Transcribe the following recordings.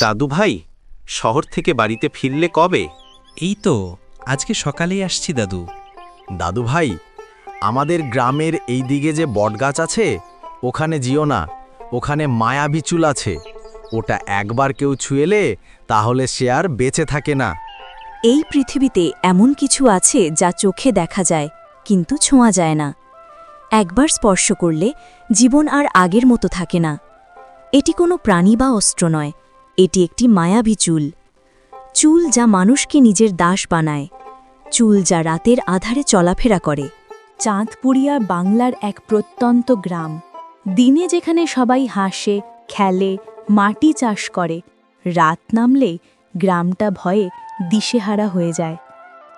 দাদু ভাই, শহর থেকে বাড়িতে ফিরলে কবে? এই তো আজকে সকালেই আসছি দাদু। দাদু ভাই, আমাদের গ্রামের এই দিকে যে বটগাছ আছে ওখানে যেও না, ওখানে মায়াবী চুল আছে। ওটা একবার কেউ ছুঁয়েলে তাহলে সে আর বেঁচে থাকে না। এই পৃথিবীতে এমন কিছু আছে যা চোখে দেখা যায় কিন্তু ছোঁয়া যায় না। একবার স্পর্শ করলে জীবন আর আগের মতো থাকে না। এটি কোনো প্রাণী বা অস্ত্র নয়, এটি একটি মায়াবী চুল। চুল যা মানুষকে নিজের দাস বানায়, চুল যা রাতের আধারে চলাফেরা করে। চাঁদপুরিয়া বাংলার এক প্রত্যন্ত গ্রাম। দিনে যেখানে সবাই হাসে, খেলে, মাটি চাষ করে, রাত নামলেই গ্রামটা ভয়ে দিশেহারা হয়ে যায়।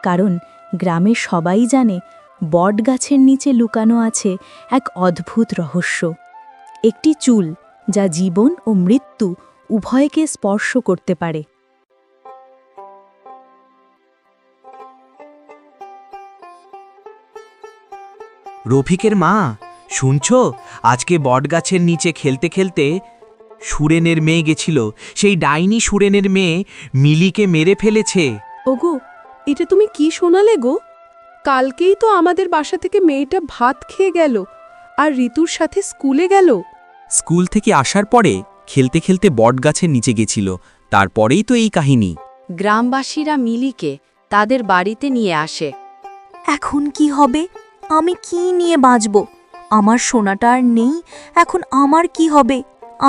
কারণ গ্রামের সবাই জানে বটগাছের নিচে লুকানো আছে এক অদ্ভুত রহস্য, একটি চুল যা জীবন ও মৃত্যু উভয়কে স্পর্শ করতে পারে। রফিকের মা, শুনছো? আজকে বটগাছের নিচে খেলতে খেলতে সুরেনের মেয়ে গেছিল। সেই ডাইনি সুরেনের মেয়ে মিলিকে মেরে ফেলেছে। ওগো, এটা তুমি কি শোনালে গো? কালকেই তো আমাদের বাসা থেকে মেয়েটা ভাত খেয়ে গেল আর ঋতুর সাথে স্কুলে গেল। স্কুল থেকে আসার পরে খেলতে খেলতে বটগাছের নিচে গেছিল, তারপরেই তো এই কাহিনী। গ্রামবাসীরা মিলিকে তাদের বাড়িতে নিয়ে আসে। এখন কি হবে? আমি কি নিয়ে বাঁচব? আমার সোনাটা আর নেই, এখন আমার কি হবে?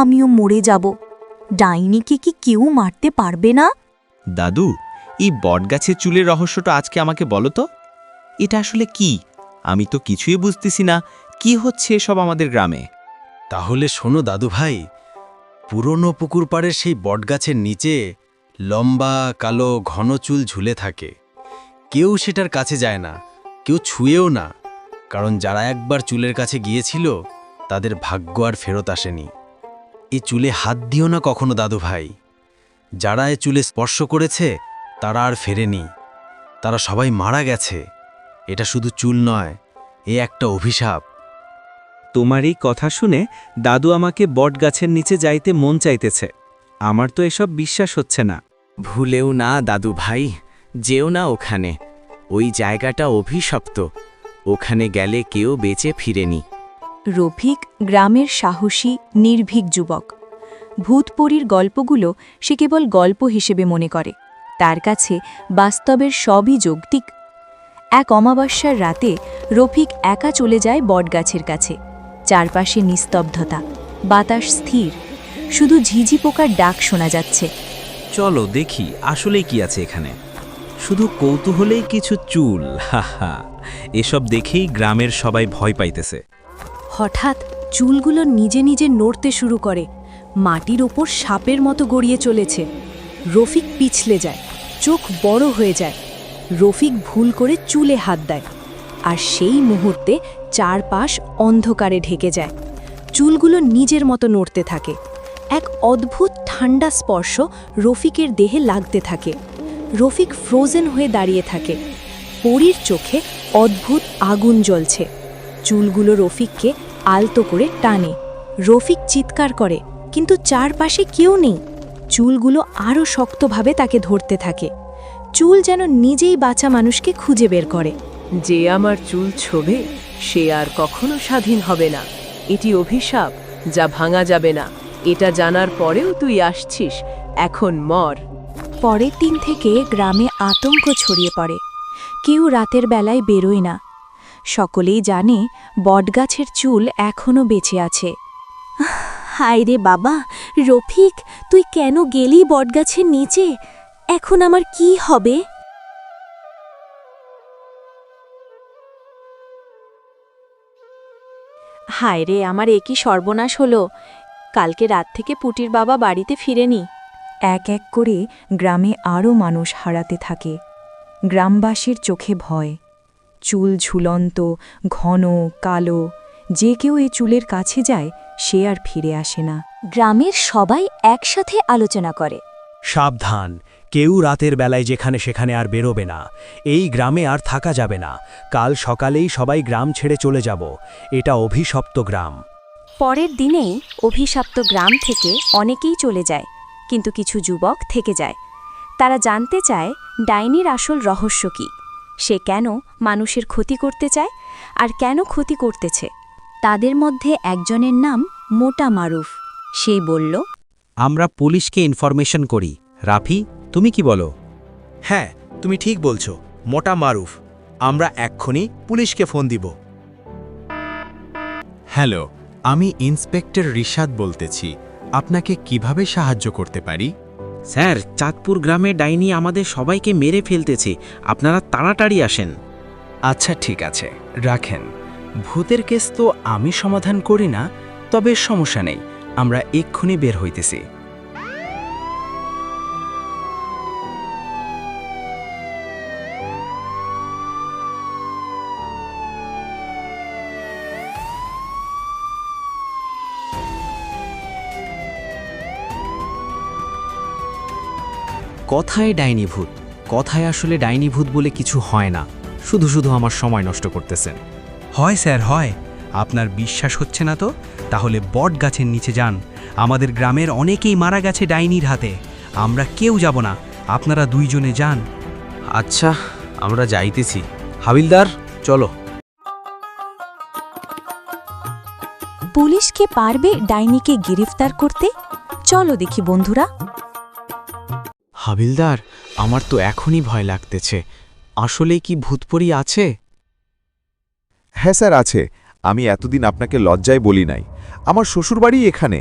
আমিও মরে যাব। ডাইনিকে কি কেউ মারতে পারবে না? দাদু, এই বটগাছের চুলের রহস্যটা আজকে আমাকে বলো তো। এটা আসলে কি? আমি তো কিছুই বুঝতেছি না। কি হচ্ছে এসব আমাদের গ্রামে? তাহলে শোনো দাদু ভাই, পুরনো পুকুর পাড়ের সেই বটগাছের নিচে লম্বা কালো ঘন চুল ঝুলে থাকে। কেউ সেটার কাছে যায় না, কেউ ছুঁয়েও না, কারণ যারা একবার চুলের কাছে গিয়েছিল তাদের ভাগ্য আর ফেরত আসেনি। এই চুলে হাত দিও না কখনো দাদু ভাই। যারা এ চুলে স্পর্শ করেছে তারা আর ফেরেনি, তারা সবাই মারা গেছে। এটা শুধু চুল নয়, এ একটা অভিশাপ। তোমার এই কথা শুনে দাদু আমাকে বটগাছের নিচে যাইতে মন চাইতেছে। আমার তো এসব বিশ্বাস হচ্ছে না। ভুলেও না দাদু ভাই, যেও না ওখানে। ওই জায়গাটা অভিশপ্ত, ওখানে গেলে কেউ বেঁচে ফিরেনি। রফিক গ্রামের সাহসী নির্ভীক যুবক। ভূতপরীর গল্পগুলো সে কেবল গল্প হিসেবে মনে করে, তার কাছে বাস্তবের সবই যৌক্তিক। এক অমাবস্যার রাতে রফিক একা চলে যায় বটগাছের কাছে। চারপাশে নিস্তব্ধতা, বাতাস স্থির, শুধু ঝিঝি পোকার ডাক শোনা যাচ্ছে। চলো দেখি আসলে কি আছে এখানে। শুধু কৌতূহলেই কিছু চুল, হা। এসব দেখেই গ্রামের সবাই ভয় পাইতেছে। হঠাৎ চুলগুলো নিজে নিজে নড়তে শুরু করে, মাটির ওপর সাপের মতো গড়িয়ে চলেছে। রফিক পিছলে যায়, চোখ বড় হয়ে যায়। রফিক ভুল করে চুলে হাত দেয়, আর সেই মুহূর্তে চারপাশ অন্ধকারে ঢেকে যায়। চুলগুলো নিজের মতো নড়তে থাকে। এক অদ্ভুত ঠান্ডা স্পর্শ রফিকের দেহে লাগতে থাকে। রফিক ফ্রোজেন হয়ে দাঁড়িয়ে থাকে। পরীর চোখে অদ্ভুত আগুন জ্বলছে। চুলগুলো রফিককে আলতো করে টানে। রফিক চিৎকার করে, কিন্তু চারপাশে কেউ নেই। চুলগুলো আরও শক্তভাবে তাকে ধরতে থাকে। চুল যেন নিজেই বাঁচা মানুষকে খুঁজে বের করে। যে আমার চুল ছোবে সে আর কখনো স্বাধীন হবে না। এটি অভিশাপ যা ভাঙা যাবে না। এটা জানার পরেও তুই আসছিস, এখন মর। পরের দিন থেকে গ্রামে আতঙ্ক ছড়িয়ে পড়ে। কেউ রাতের বেলায় বেরোয় না। সকলেই জানে বটগাছের চুল এখনও বেঁচে আছে। হায় রে বাবা, রফিক, তুই কেন গেলি বটগাছের নিচে? এখন আমার কি হবে? হায় রে, আমার একই সর্বনাশ হলো। কালকে রাত থেকে পুটির বাবা বাড়িতে ফিরেনি। এক এক করে গ্রামে আরও মানুষ হারাতে থাকে। গ্রামবাসীর চোখে ভয়। চুল ঝুলন্ত, ঘন, কালো। যে কেউ এই চুলের কাছে যায় সে আর ফিরে আসে না। গ্রামের সবাই একসাথে আলোচনা করে। সাবধান, কেউ রাতের বেলায় যেখানে সেখানে আর বেরোবে না। এই গ্রামে আর থাকা যাবে না। কাল সকালেই সবাই গ্রাম ছেড়ে চলে যাব। এটা অভিশপ্ত গ্রাম। পরের দিনেই অভিশপ্ত গ্রাম থেকে অনেকেই চলে যায়। কিন্তু কিছু যুবক থেকে যায়। তারা জানতে চায় ডাইনির আসল রহস্য কী, সে কেন মানুষের ক্ষতি করতে চায় আর কেন ক্ষতি করতেছে। তাদের মধ্যে একজনের নাম মোটা মারুফ। সেই বলল, আমরা পুলিশকে ইনফরমেশন করি। রাফি, তুমি কি বলো? হ্যাঁ, তুমি ঠিক বলছো মোটা মারুফ। আমরা এক্ষুনি পুলিশকে ফোন দিব। হ্যালো, আমি ইন্সপেক্টর রিশাদ বলতেছি। আপনাকে কিভাবে সাহায্য করতে পারি? স্যার, চাঁদপুর গ্রামে ডাইনি আমাদের সবাইকে মেরে ফেলতেছে, আপনারা তাড়াতাড়ি আসেন। আচ্ছা ঠিক আছে, রাখেন। ভূতের কেস তো আমি সমাধান করি না, তবে সমস্যা নেই, আমরা এক্ষুনি বের হইতেছি। কথায় ডাইনি ভূত, কথায় আসলে ডাইনি ভূত বলে কিছু হয় না, শুধু শুধু আমার সময় নষ্ট করতেছেন। হয় স্যার হয়। আপনার বিশ্বাস হচ্ছে না তো তাহলে বট গাছের নিচে যান। আমাদের গ্রামের অনেকেই মারা গেছে ডাইনির হাতে। আমরা কেউ যাব না, আপনারা দুইজনে যান। আচ্ছা, আমরা যাইতেছি। হাবিলদার, চলো। পুলিশ কি পারবে ডাইনিকে গ্রেফতার করতে? চলো দেখি বন্ধুরা। হাবিলদার, আমার তো এখনই ভয় লাগতেছে। আসলেই কি ভূতপরি আছে? হ্যাঁ স্যার, আছে। আমি এতদিন আপনাকে লজ্জায় বলি নাই। আমার শ্বশুরবাড়ি এখানে।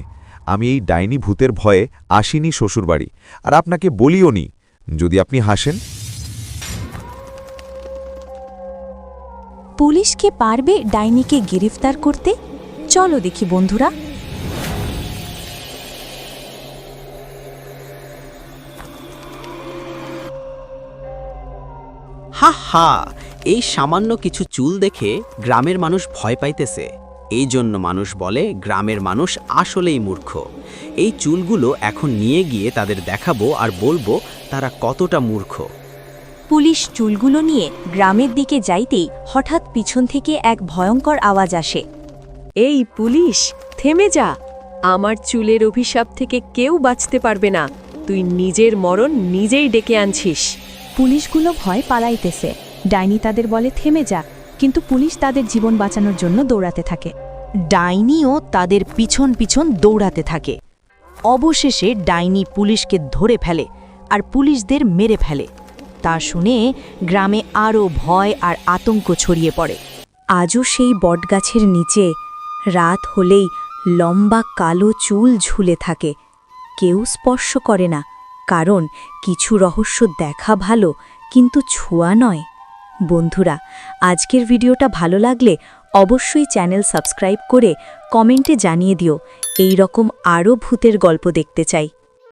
আমি এই ডাইনি ভূতের ভয়ে আসিনি শ্বশুরবাড়ি, আর আপনাকে বলিও নি। যদি আপনি হাসেন। পুলিশ কি পারবে ডাইনিকে গ্রেফতার করতে? চলো দেখি বন্ধুরা। হা হা, এই সামান্য কিছু চুল দেখে গ্রামের মানুষ ভয় পাইতেছে। এই জন্য মানুষ বলে গ্রামের মানুষ আসলেই মূর্খ। এই চুলগুলো এখন নিয়ে গিয়ে তাদের দেখাবো আর বলবো তারা কতটা মূর্খ। পুলিশ চুলগুলো নিয়ে গ্রামের দিকে যাইতেই হঠাৎ পিছন থেকে এক ভয়ঙ্কর আওয়াজ আসে। এই পুলিশ, থেমে যা। আমার চুলের অভিশাপ থেকে কেউ বাঁচতে পারবে না। তুই নিজের মরণ নিজেই ডেকে আনছিস। পুলিশগুলো ভয় পালাইতেছে। ডাইনি তাদের বলে থেমে যা, কিন্তু পুলিশ তাদের জীবন বাঁচানোর জন্য দৌড়াতে থাকে। ডাইনিও তাদের পিছন পিছন দৌড়াতে থাকে। অবশেষে ডাইনি পুলিশকে ধরে ফেলে আর পুলিশদের মেরে ফেলে। তা শুনে গ্রামে আরও ভয় আর আতঙ্ক ছড়িয়ে পড়ে। আজও সেই বটগাছের নিচে রাত হলেই লম্বা কালো চুল ঝুলে থাকে। কেউ স্পর্শ করে না, কারণ কিছু রহস্য দেখা ভালো, কিন্তু ছোঁয়া নয়। বন্ধুরা, আজকের ভিডিওটা ভালো লাগলে অবশ্যই চ্যানেল সাবস্ক্রাইব করে কমেন্টে জানিয়ে দিও এই রকম আরও ভূতের গল্প দেখতে চাই।